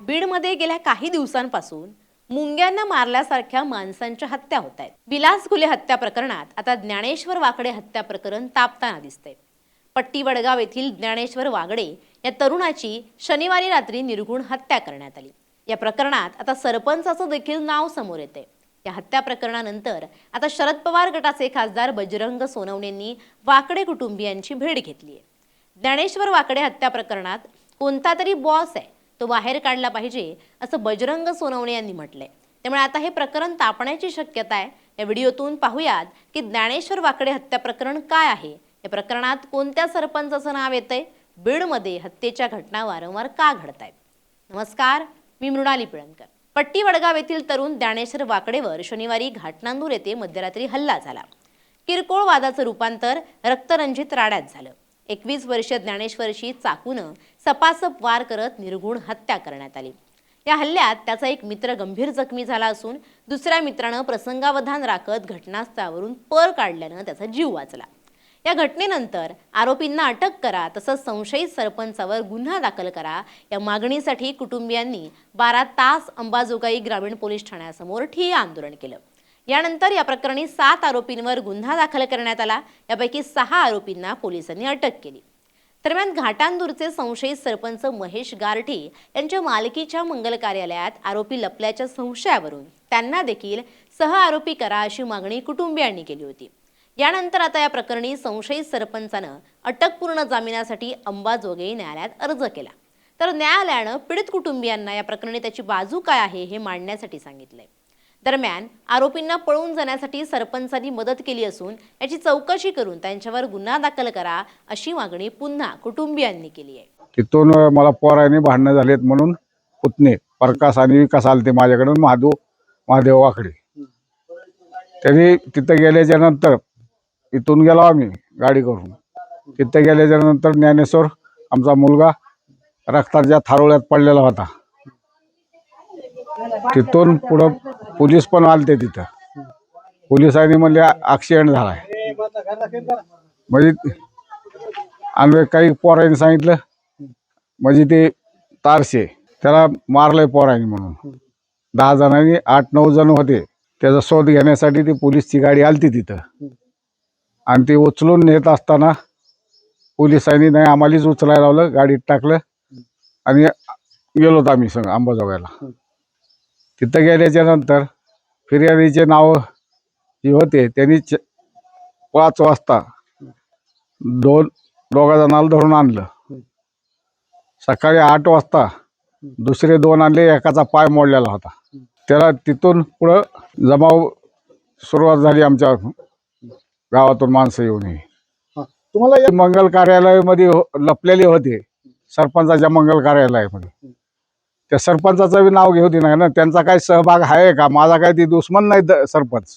बीडमध्ये गेल्या काही दिवसांपासून मुंग्यांना मारल्यासारख्या माणसांच्या हत्या होत आहेत। विलास घुले हत्या प्रकरणात आता ज्ञानेश्वर वाकडे हत्या प्रकरण तापताना दिसतंय। पट्टी वडगाव येथील ज्ञानेश्वर वागडे या तरुणाची शनिवारी रात्री निर्घुण हत्या करण्यात आली। या प्रकरणात आता सरपंचाचं देखील नाव समोर येते। या हत्या प्रकरणानंतर आता शरद पवार गटाचे खासदार बजरंग सोनवणेंनी वाकडे कुटुंबियांची भेट घेतली आहे। ज्ञानेश्वर वाकडे हत्या प्रकरणात कोणता तरी बॉस आहे, तो बाहेर काढला पाहिजे असं बजरंग सोनवणे यांनी म्हटलंय। त्यामुळे आता हे प्रकरण तापण्याची शक्यता आहे। या व्हिडिओतून पाहूयात की ज्ञानेश्वर वाकडे हत्या प्रकरण काय आहे, या प्रकरणात कोणत्या सरपंचाचं नाव येतंय, बीडमध्ये हत्येच्या घटना वारंवार का घडतायत। नमस्कार, मी मृणाली पिळणकर। पट्टी वडगाव येथील तरुण ज्ञानेश्वर वाकडेवर शनिवारी घाटनांदूर येथे मध्यरात्री हल्ला झाला। किरकोळ वादाचं रूपांतर रक्तरंजित राड्यात झालं। 21 वर्षीय ज्ञानेश्वरशी चाकूनं सपासप वार करत निर्घुण हत्या करण्यात आली। या हल्ल्यात त्याचा एक मित्र गंभीर जखमी झाला असून दुसऱ्या मित्रानं प्रसंगावधान राखत घटनास्थळावरून पळ काढल्यानं त्याचा जीव वाचला। या घटनेनंतर आरोपींना अटक करा तसंच संशयित सरपंचावर गुन्हा दाखल करा या मागणीसाठी कुटुंबियांनी 12 तास अंबाजोगाई ग्रामीण पोलीस ठाण्यासमोर ठिय्या आंदोलन केलं। यानंतर या प्रकरणी 7 आरोपींवर गुन्हा दाखल करण्यात आला। यापैकी 6 आरोपींना पोलिसांनी अटक केली। दरम्यान घाटांदूरचे संशयित सरपंच महेश गारठे यांच्या मालकीच्या मंगल कार्यालयात आरोपी लपल्याच्या संशयावरून त्यांना देखील सह आरोपी करा अशी मागणी कुटुंबियांनी केली होती। यानंतर आता या प्रकरणी संशयित सरपंचानं अटकपूर्ण जामिनासाठी अंबाजोगाई न्यायालयात अर्ज केला। तर न्यायालयानं पीडित कुटुंबियांना या प्रकरणी त्याची बाजू काय आहे हे मांडण्यासाठी सांगितलंय। दरम्यान आरोपींना पळून जाण्यासाठी सरपंचांनी मदत केली असून याची चौकशी करून त्यांच्यावर गुन्हा दाखल करा अशी मागणी पुन्हा कुटुंबियांनी केली आहे। तिथून मला पोरांनी भांडणं झालेत म्हणून पुतणे प्रकाश आणि विकास आलते माझ्याकडून महादेव वाकडे। त्यांनी तिथं गेल्याच्या नंतर इथून गेलो आम्ही गाडी करून। तिथं गेल्याच्या नंतर ज्ञानेश्वर आमचा मुलगा रक्ताच्या थारोळ्यात पडलेला होता। तिथून पुढं पोलीस पण आलते। तिथं पोलिसांनी म्हणले ॲक्सिडेंट झालाय। म्हणजे आणि काही पोरांनी सांगितलं म्हणजे ते तारशे त्याला मारलंय पोरांनी म्हणून 10 जणांनी 8-9 जण होते। त्याचा शोध घेण्यासाठी ती पोलीसची गाडी आलती तिथं आणि ती उचलून नेत असताना पोलिसांनी नाही आम्हालाच उचलायला लावलं, गाडीत टाकलं आणि गेलो आम्ही संग अंबाजोगाईला। तिथं गेल्याच्या नंतर फिर्यादीचे नाव जे होते त्यांनी 5 वाजता दोघा जणांना धरून आणलं। सकाळी 8 वाजता दुसरे 2 आणले, एकाचा पाय मोडलेला होता। त्याला तिथून पुढं जमाव सुरुवात झाली। आमच्या गावातून माणसं येऊन तुम्हाला मंगल कार्यालयामध्ये लपलेले होते, सरपंचाच्या मंगल कार्यालयामध्ये। त्या सरपंचाचं नाव घेऊ दे नाही ना, त्यांचा काही सहभाग आहे का? माझा काही ती दुश्मन नाही सरपंच,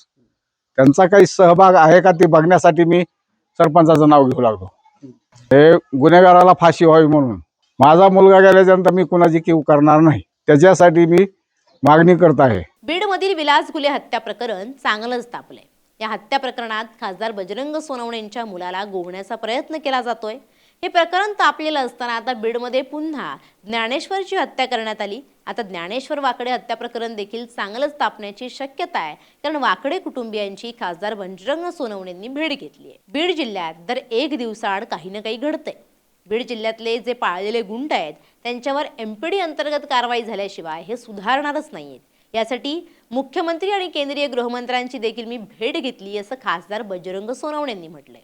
त्यांचा काही सहभाग आहे का ते बघण्यासाठी मी सरपंचाचं नाव घेऊ लागलो। हे गुन्हेगाराला फाशी व्हावी म्हणून माझा मुलगा गेल्याच्यानंतर मी कुणाची कीव करणार नाही, त्याच्यासाठी मी मागणी करत आहे। बीडमधील विलास घुले हत्या प्रकरण चांगलंच तापलंय। या हत्या प्रकरणात खासदार बजरंग सोनवणे यांच्या मुलाला गोवण्याचा प्रयत्न केला जातोय। हे प्रकरण तापलेलं असताना आता बीडमध्ये पुन्हा ज्ञानेश्वरची हत्या करण्यात आली। आता ज्ञानेश्वर वाकडे हत्या प्रकरण देखील चांगलंच तापण्याची शक्यता आहे, कारण वाकडे कुटुंबियांची खासदार बजरंग सोनवणेंनी भेट घेतली आहे। बीड जिल्ह्यात दर 1 दिवसाआड काही ना काही घडतंय। बीड जिल्ह्यातले जे पाळलेले गुंड आहेत त्यांच्यावर MPD अंतर्गत कारवाई झाल्याशिवाय हे सुधारणारच नाहीयेत। यासाठी मुख्यमंत्री आणि केंद्रीय गृहमंत्र्यांची देखील मी भेट घेतली असं खासदार बजरंग सोनवणेंनी म्हटलंय।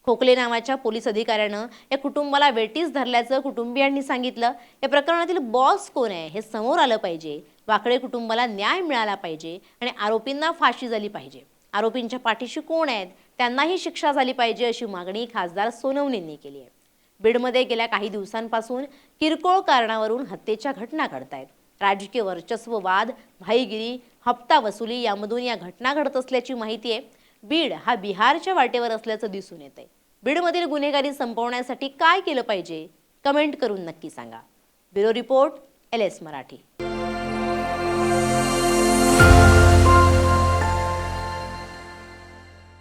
खोकले नावाच्या पोलीस अधिकाऱ्यानं या कुटुंबाला वेटीस धरल्याचं कुटुंबियांनी सांगितलं। या प्रकरणातील बॉस कोण आहे हे समोर आलं पाहिजे, वाकडे कुटुंबाला न्याय मिळाला पाहिजे आणि आरोपींना फाशी झाली पाहिजे। आरोपींच्या पाठीशी कोण आहेत त्यांनाही शिक्षा झाली पाहिजे अशी मागणी खासदार सोनवणेंनी केली आहे। बीडमध्ये गेल्या काही दिवसांपासून किरकोळ कारणावरून हत्येच्या घटना घडतायत। राजकीय वर्चस्व वाद, भाईगिरी, हप्ता वसुली यामधून या घटना घडत असल्याची माहिती आहे। बीड हा बिहारच्या वाटेवर असल्याचं दिसून येतंय। बीडमधील गुन्हेगारी संपवण्यासाठी काय केलं पाहिजे, कमेंट करून नक्की सांगा। Bureau report, LS Marathi.